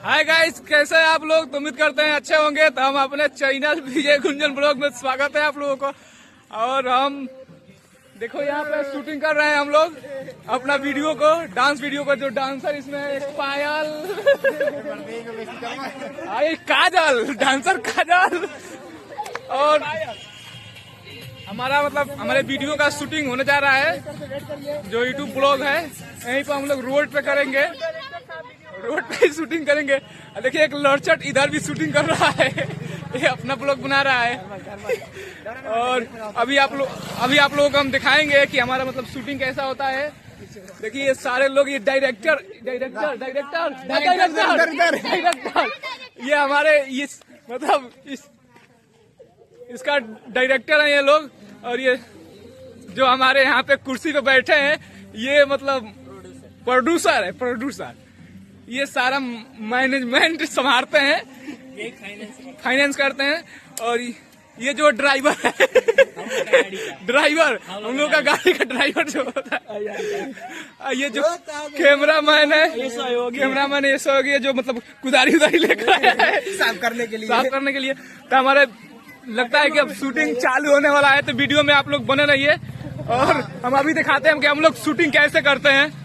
Hi guys, कैसे हैं आप लोग? तो उम्मीद करते हैं अच्छे होंगे। तो हम अपने चैनल विजय गुंजन ब्लॉग में स्वागत है आप लोगों को। और हम देखो यहाँ पे शूटिंग कर रहे हैं हम लोग अपना वीडियो को, डांस वीडियो को। जो डांसर इसमें पायल, काजल, डांसर काजल। और हमारा हमारे वीडियो का शूटिंग होने जा रहा है। जो यूट्यूब ब्लॉग है यहीं पर हम लोग रोड पे करेंगे, रोड पे शूटिंग करेंगे। देखिए एक लड़चट इधर भी शूटिंग कर रहा है, ये अपना ब्लॉग बना रहा है। और अभी आप लोगों को हम दिखाएंगे कि हमारा शूटिंग कैसा होता है। देखिए ये सारे लोग, ये डायरेक्टर, ये हमारे इसका डायरेक्टर है ये लोग। और ये जो हमारे यहाँ पे कुर्सी पे बैठे हैं ये प्रोड्यूसर है, प्रोड्यूसर। ये सारा मैनेजमेंट संभालते हैं, फाइनेंस करते हैं। और ये जो ड्राइवर है, ड्राइवर हम लोग का गाड़ी का ड्राइवर जो होता है, ये जो कैमरामैन है, कैमरामैन ये सहयोगी जो कुदारी उदारी लेकर आया है साफ करने के लिए। तो हमारे लगता है कि अब शूटिंग चालू होने वाला है, तो वीडियो में आप लोग बने रहिए। और हम अभी दिखाते हैं कि हम लोग शूटिंग कैसे करते हैं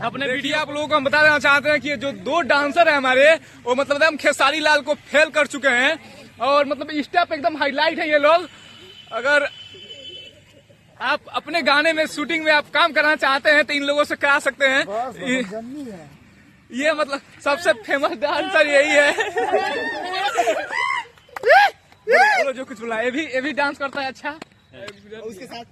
अपने वीडियो। आप लोगों को हम बता देना चाहते हैं कि जो दो डांसर है हमारे, वो हम खेसारी लाल को फेल कर चुके हैं। और स्टेप एकदम हाईलाइट है ये लोग। अगर आप अपने गाने में, शूटिंग में आप काम करना चाहते हैं तो इन लोगों से करा सकते हैं। ये सबसे फेमस डांसर यही है। बोलो जो कुछ बोला, ये भी डांस करता है अच्छा। उसके साथ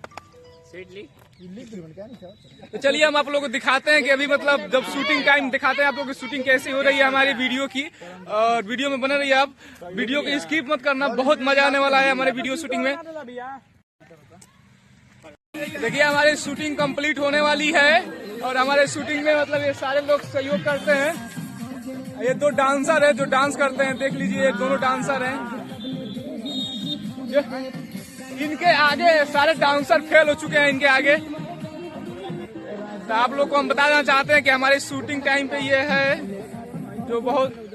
तो चलिए हम आप लोगों को दिखाते हैं कि अभी जब शूटिंग टाइम दिखाते हैं आप लोगों की शूटिंग कैसी हो रही है हमारी वीडियो की। और वीडियो में बने रहिए आप, वीडियो को स्किप मत करना, बहुत मजा आने वाला है हमारे वीडियो शूटिंग में। देखिए हमारी शूटिंग कंप्लीट होने वाली है। और हमारे शूटिंग में ये सारे लोग सहयोग करते हैं। ये दो डांसर है जो डांस करते हैं, देख लीजिए ये दोनों डांसर हैं। इनके आगे सारे डांसर फेल हो चुके हैं, इनके आगे। तो आप लोग को हम बताना चाहते हैं कि हमारे शूटिंग टाइम पे ये है जो बहुत